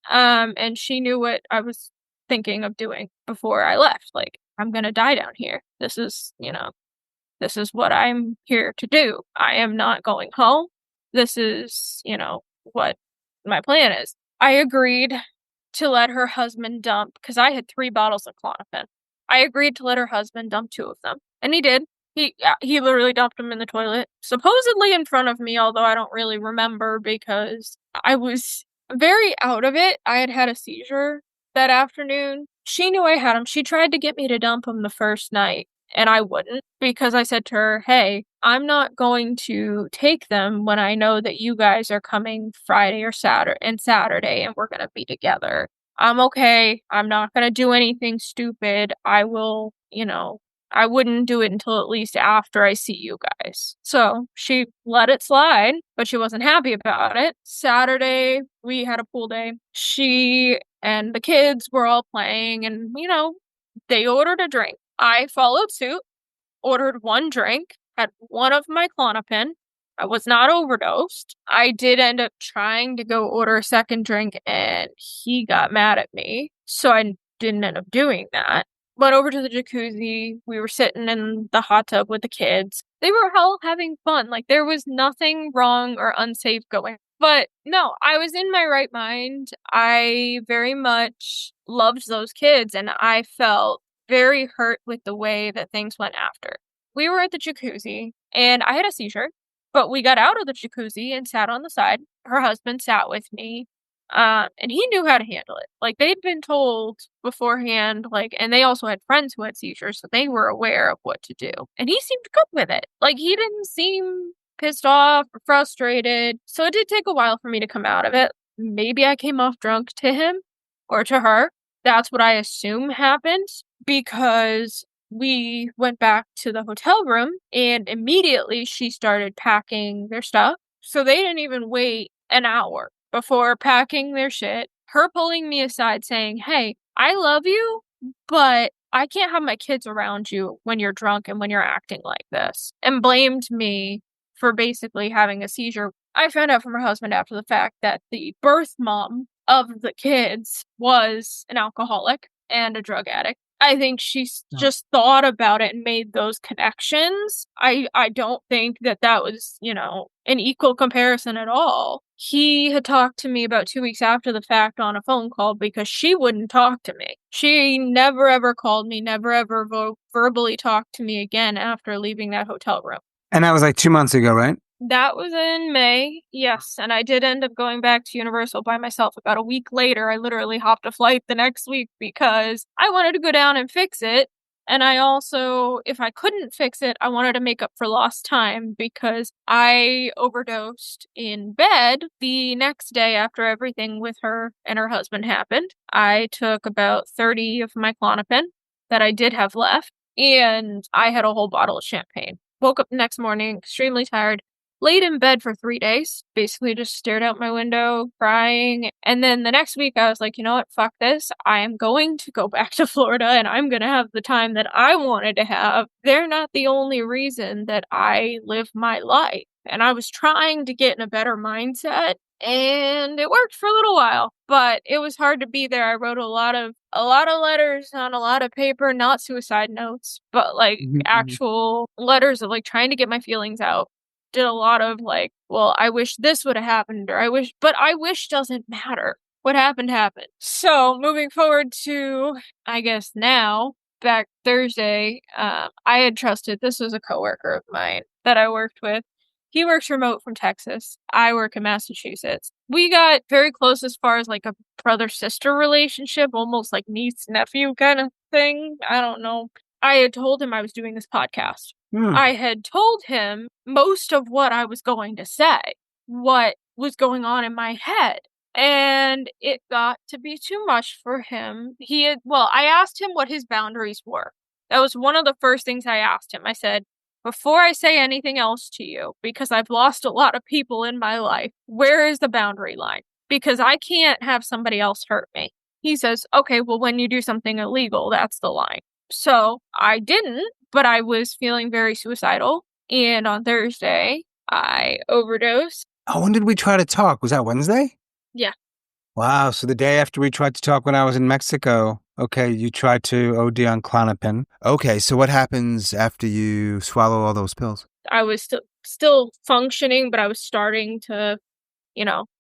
And she knew what I was thinking of doing before I left. Like, I'm gonna die down here. This is what I'm here to do. I am not going home. This is, what my plan is. I agreed to let her husband dump, because I had 3 bottles of Klonopin. I agreed to let her husband dump 2 of them. And he did. He literally dumped them in the toilet, supposedly in front of me, although I don't really remember because I was very out of it. I had had a seizure that afternoon. She knew I had them. She tried to get me to dump them the first night, and I wouldn't because I said to her, hey, I'm not going to take them when I know that you guys are coming Friday or Saturday and we're going to be together. I'm okay. I'm not going to do anything stupid. I wouldn't do it until at least after I see you guys. So she let it slide, but she wasn't happy about it. Saturday, we had a pool day. She and the kids were all playing, and, they ordered a drink. I followed suit, ordered 1 drink, had 1 of my Klonopin. I was not overdosed. I did end up trying to go order a second drink, and he got mad at me, so I didn't end up doing that. Went over to the jacuzzi. We were sitting in the hot tub with the kids. They were all having fun. Like, there was nothing wrong or unsafe going. But no, I was in my right mind. I very much loved those kids, and I felt very hurt with the way that things went after. We were at the jacuzzi, and I had a seizure, but we got out of the jacuzzi and sat on the side. Her husband sat with me, and he knew how to handle it. Like, they'd been told beforehand, like, and they also had friends who had seizures, so they were aware of what to do. And he seemed good with it. Like, he didn't seem pissed off or frustrated. So it did take a while for me to come out of it. Maybe I came off drunk to him or to her. That's what I assume happened, because we went back to the hotel room and immediately she started packing their stuff. So they didn't even wait an hour before packing their shit, her pulling me aside saying, hey, I love you, but I can't have my kids around you when you're drunk and when you're acting like this, and blamed me for basically having a seizure. I found out from her husband after the fact that the birth mom of the kids was an alcoholic and a drug addict. I think she's just thought about it and made those connections. I don't think that was, an equal comparison at all. He had talked to me about 2 weeks after the fact on a phone call because she wouldn't talk to me. She never ever called me, never ever verbally talked to me again after leaving that hotel room. And that was like 2 months ago, right? That was in May, yes, and I did end up going back to Universal by myself about a week later. I literally hopped a flight the next week because I wanted to go down and fix it. And I also, if I couldn't fix it, I wanted to make up for lost time because I overdosed in bed the next day after everything with her and her husband happened. I took about 30 of my Klonopin that I did have left, and I had a whole bottle of champagne. Woke up the next morning extremely tired. Laid in bed for 3 days, basically just stared out my window, crying. And then the next week, I was like, you know what? Fuck this. I am going to go back to Florida and I'm going to have the time that I wanted to have. They're not the only reason that I live my life. And I was trying to get in a better mindset, and it worked for a little while, but it was hard to be there. I wrote a lot of letters on a lot of paper, not suicide notes, but like actual letters of like trying to get my feelings out. Did a lot of like, well, I wish this would have happened, or but I wish doesn't matter. What happened happened. So moving forward to, I guess now, back Thursday, I had trusted, this was a coworker of mine that I worked with. He works remote from Texas. I work in Massachusetts. We got very close as far as like a brother-sister relationship, almost like niece-nephew kind of thing. I don't know. I had told him I was doing this podcast. I had told him most of what I was going to say, what was going on in my head, and it got to be too much for him. I asked him what his boundaries were. That was one of the first things I asked him. I said, before I say anything else to you, because I've lost a lot of people in my life, where is the boundary line? Because I can't have somebody else hurt me. He says, okay, well, when you do something illegal, that's the line. So I didn't, but I was feeling very suicidal. And on Thursday, I overdosed. Oh, when did we try to talk? Was that Wednesday? Yeah, Wow. So the day after we tried to talk when I was in Mexico. Okay, you tried to OD on Klonopin. Okay, so what happens after you swallow all those pills? I was still functioning, but I was starting to,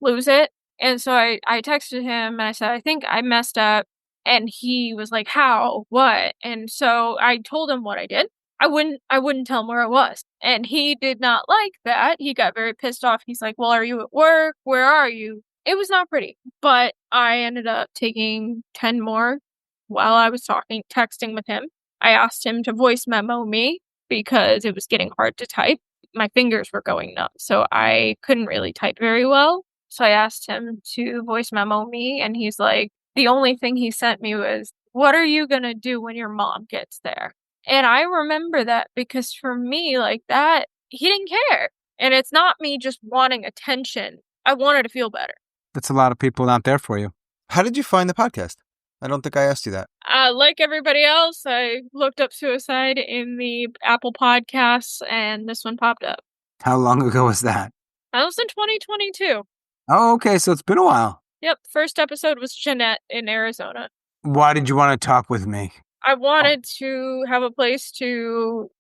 lose it. And so I texted him and I said, I think I messed up. And he was like, how? What? And so I told him what I did. I wouldn't tell him where I was. And he did not like that. He got very pissed off. He's like, well, are you at work? Where are you? It was not pretty. But I ended up taking 10 more while I was texting with him. I asked him to voice memo me because it was getting hard to type. My fingers were going numb, so I couldn't really type very well. So I asked him to voice memo me, and he's like, the only thing he sent me was, what are you gonna do when your mom gets there? And I remember that because for me, like that, he didn't care. And it's not me just wanting attention. I wanted to feel better. That's a lot of people not there for you. How did you find the podcast? I don't think I asked you that. Like everybody else, I looked up suicide in the Apple Podcasts, and this one popped up. How long ago was that? That was in 2022. Oh, okay. So it's been a while. Yep, first episode was Jeanette in Arizona. Why did you want to talk with me? I wanted to have a place to,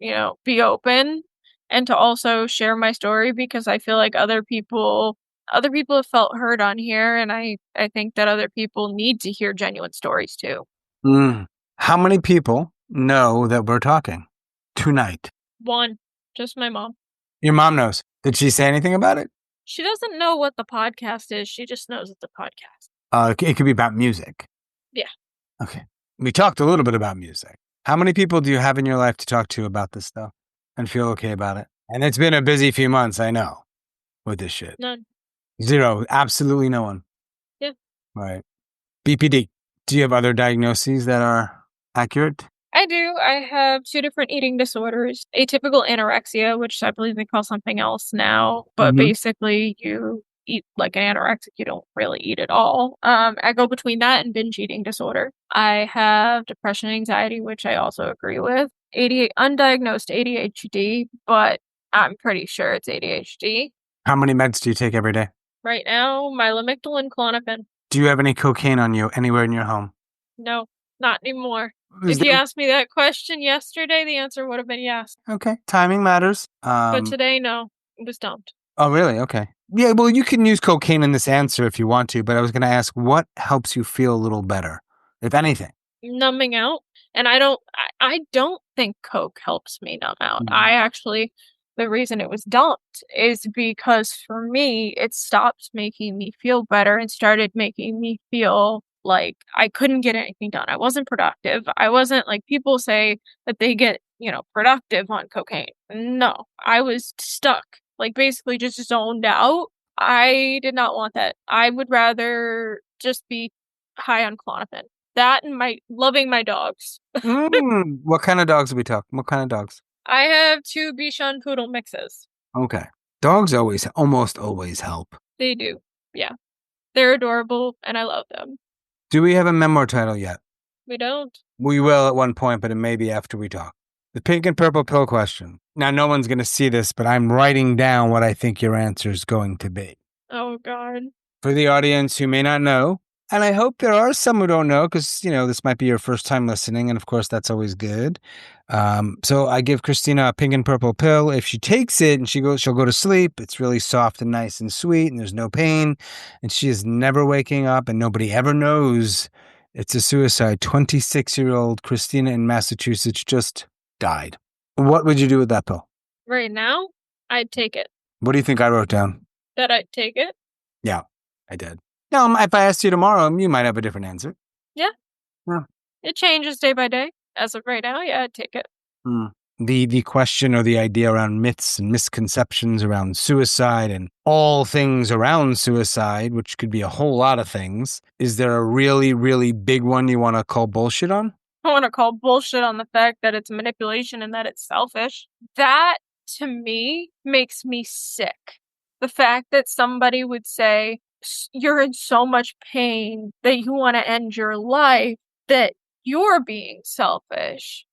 be open and to also share my story because I feel like other people have felt hurt on here, and I think that other people need to hear genuine stories too. How many people know that we're talking tonight? One, just my mom. Your mom knows. Did she say anything about it? She doesn't know what the podcast is. She just knows it's a podcast. It could be about music. Yeah. Okay. We talked a little bit about music. How many people do you have in your life to talk to about this stuff and feel okay about it? And it's been a busy few months, I know, with this shit. None. Zero. Absolutely no one. Yeah. Right. BPD. Do you have other diagnoses that are accurate? I do. I have 2 different eating disorders. Atypical anorexia, which I believe they call something else now, but basically you eat like an anorexic, you don't really eat at all. I go between that and binge eating disorder. I have depression and anxiety, which I also agree with. Undiagnosed ADHD, but I'm pretty sure it's ADHD. How many meds do you take every day? Right now, my Lamictal and Klonopin. Do you have any cocaine on you anywhere in your home? No, not anymore. If you asked me that question yesterday, the answer would have been yes. Okay, timing matters. But today, no, it was dumped. Oh, really? Okay. Yeah, well, you can use cocaine in this answer if you want to, but I was going to ask, what helps you feel a little better, if anything? Numbing out. And I don't think Coke helps me numb out. The reason it was dumped is because for me, it stopped making me feel better and started making me feel like I couldn't get anything done. I wasn't productive. I wasn't like people say that they get, productive on cocaine. No, I was stuck, like basically just zoned out. I did not want that. I would rather just be high on Klonopin. That and loving my dogs. What kind of dogs are we talking? What kind of dogs? I have 2 Bichon Poodle mixes. Okay. Dogs almost always help. They do. Yeah. They're adorable and I love them. Do we have a memoir title yet? We don't. We will at one point, but it may be after we talk. The pink and purple pill question. Now, no one's going to see this, but I'm writing down what I think your answer is going to be. Oh, God. For the audience who may not know, and I hope there are some who don't know because, this might be your first time listening. And of course, that's always good. So I give Christina a pink and purple pill. If she takes it and she'll go to sleep. It's really soft and nice and sweet and there's no pain. And she is never waking up and nobody ever knows it's a suicide. 26-year-old Christina in Massachusetts just died. What would you do with that pill? Right now, I'd take it. What do you think I wrote down? That I'd take it? Yeah, I did. Now, if I asked you tomorrow, you might have a different answer. Yeah. Yeah. It changes day by day. As of right now, yeah, I'd take it. The question or the idea around myths and misconceptions around suicide and all things around suicide, which could be a whole lot of things. Is there a really, really big one you want to call bullshit on? I want to call bullshit on the fact that it's manipulation and that it's selfish. That, to me, makes me sick. The fact that somebody would say, you're in so much pain that you want to end your life, that you're being selfish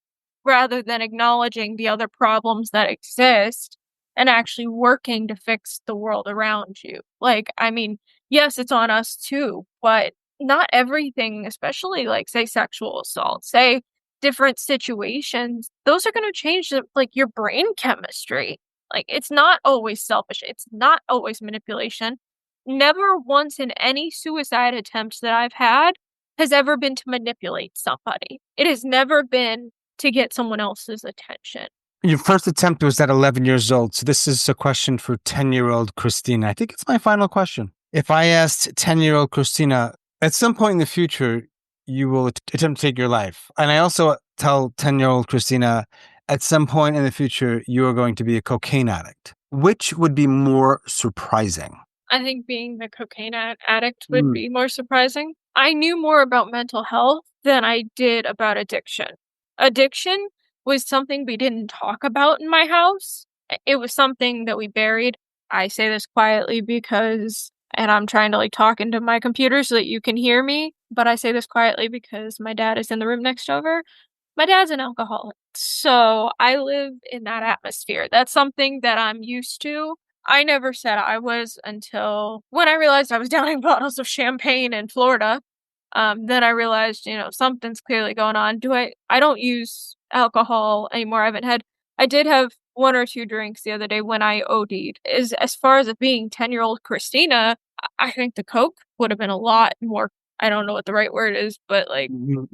rather than acknowledging the other problems that exist and actually working to fix the world around you. Like, I mean, yes, it's on us too, but not everything, especially like, say, sexual assault, say, different situations, those are going to change like your brain chemistry. Like, it's not always selfish, it's not always manipulation. Never once in any suicide attempts that I've had has ever been to manipulate somebody. It has never been to get someone else's attention. Your first attempt was at 11 years old. So this is a question for 10-year-old Christina. I think it's my final question. If I asked 10-year-old Christina, at some point in the future, you will attempt to take your life. And I also tell 10-year-old Christina, at some point in the future, you are going to be a cocaine addict. Which would be more surprising? I think being the cocaine addict would be more surprising. I knew more about mental health than I did about addiction. Addiction was something we didn't talk about in my house. It was something that we buried. I say this quietly because, and I'm trying to like talk into my computer so that you can hear me, but I say this quietly because my dad is in the room next over. My dad's an alcoholic, so I live in that atmosphere. That's something that I'm used to. I never said I was until when I realized I was downing bottles of champagne in Florida. Then I realized, something's clearly going on. I don't use alcohol anymore. I did have one or two drinks the other day when I OD'd. As far as it being 10-year-old Christina, I think the Coke would have been a lot more, I don't know what the right word is, but like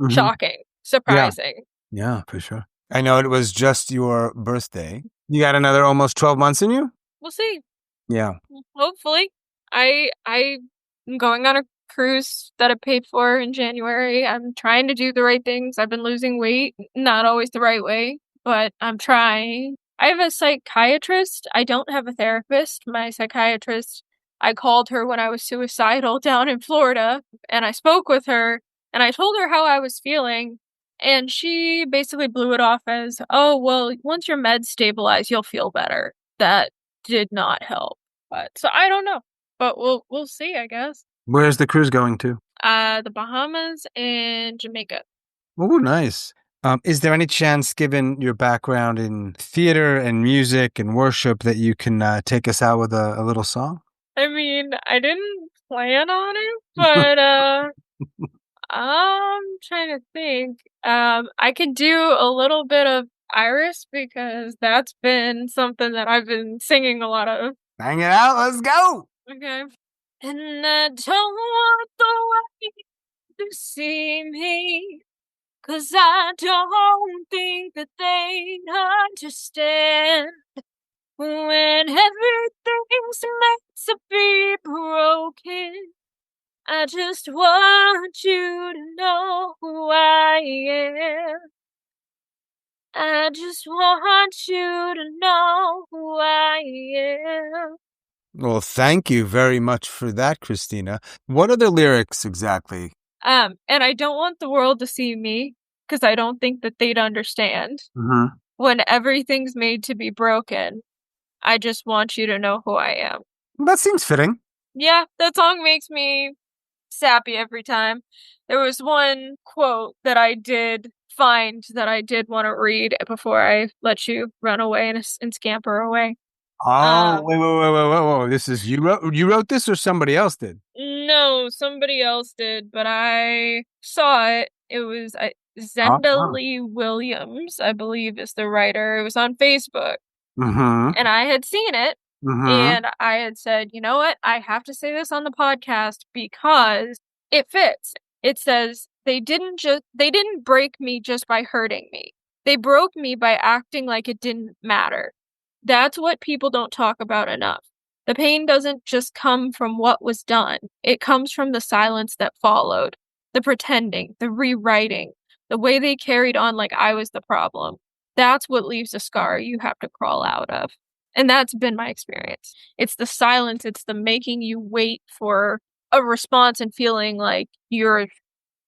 shocking, surprising. Yeah, for sure. I know it was just your birthday. You got another almost 12 months in you? We'll see. Yeah. Hopefully. I'm going on a cruise that I paid for in January. I'm trying to do the right things. I've been losing weight, not always the right way, but I'm trying. I have a psychiatrist. I don't have a therapist. My psychiatrist, I called her when I was suicidal down in Florida, and I spoke with her, and I told her how I was feeling, and she basically blew it off as, oh, well, once your meds stabilize, you'll feel better. That did not help. But so I don't know, but we'll see, I guess. Where's the cruise going to? The Bahamas and Jamaica. Oh, nice. Is there any chance, given your background in theater and music and worship, that you can take us out with a little song? I mean, I didn't plan on it, but I'm trying to think. I could do a little bit of Iris because that's been something that I've been singing a lot of. Hang it out. Let's go. Okay. And I don't want the way to see me, 'cause I don't think that they understand when everything's meant to be broken. I just want you to know who I am. I just want you to know who I am. Well, thank you very much for that, Christina. What are the lyrics exactly? And I don't want the world to see me, because I don't think that they'd understand. Mm-hmm. When everything's made to be broken, I just want you to know who I am. That seems fitting. Yeah, that song makes me sappy every time. There was one quote that I did find that I did want to read before I let you run away and scamper away. Oh, wait. This is you wrote this or somebody else did? No, somebody else did, but I saw it. It was Zenda Lee Williams, I believe, is the writer. It was on Facebook. Mm-hmm. And I had seen it. Mm-hmm. And I had said, you know what? I have to say this on the podcast because it fits. It says they didn't break me just by hurting me. They broke me by acting like it didn't matter. That's what people don't talk about enough. The pain doesn't just come from what was done. It comes from the silence that followed, the pretending, the rewriting, the way they carried on like I was the problem. That's what leaves a scar you have to crawl out of. And that's been my experience. It's the silence. It's the making you wait for a response and feeling like you're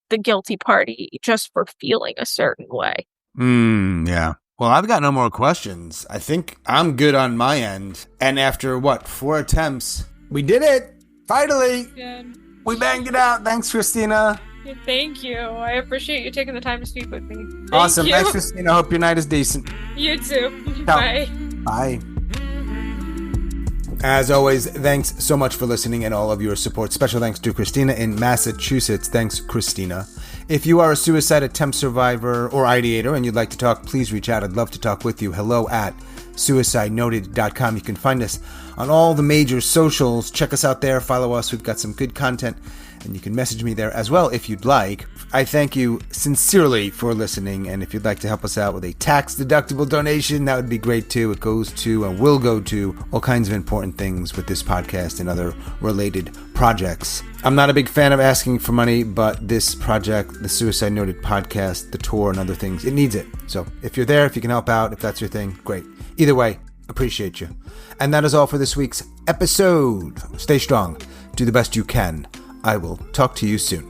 the guilty party just for feeling a certain way. Yeah. Well, I've got no more questions. I think I'm good on my end. And after, 4 attempts, we did it! Finally! Good. We banged it out. Thanks, Christina. Thank you. I appreciate you taking the time to speak with me. Thank Awesome. Thanks, you. Christina. Hope your night is decent. You too. Ciao. Bye. Bye. As always, thanks so much for listening and all of your support. Special thanks to Christina in Massachusetts. Thanks, Christina. If you are a suicide attempt survivor or ideator and you'd like to talk, please reach out. I'd love to talk with you. hello@suicidenoted.com. You can find us on all the major socials. Check us out there. Follow us. We've got some good content. And you can message me there as well if you'd like. I thank you sincerely for listening, and if you'd like to help us out with a tax-deductible donation, that would be great too. It goes to and will go to all kinds of important things with this podcast and other related projects. I'm not a big fan of asking for money, but this project, the Suicide Noted podcast, the tour, and other things, it needs it. So if you're there, if you can help out, if that's your thing, great. Either way, appreciate you. And that is all for this week's episode. Stay strong. Do the best you can. I will talk to you soon.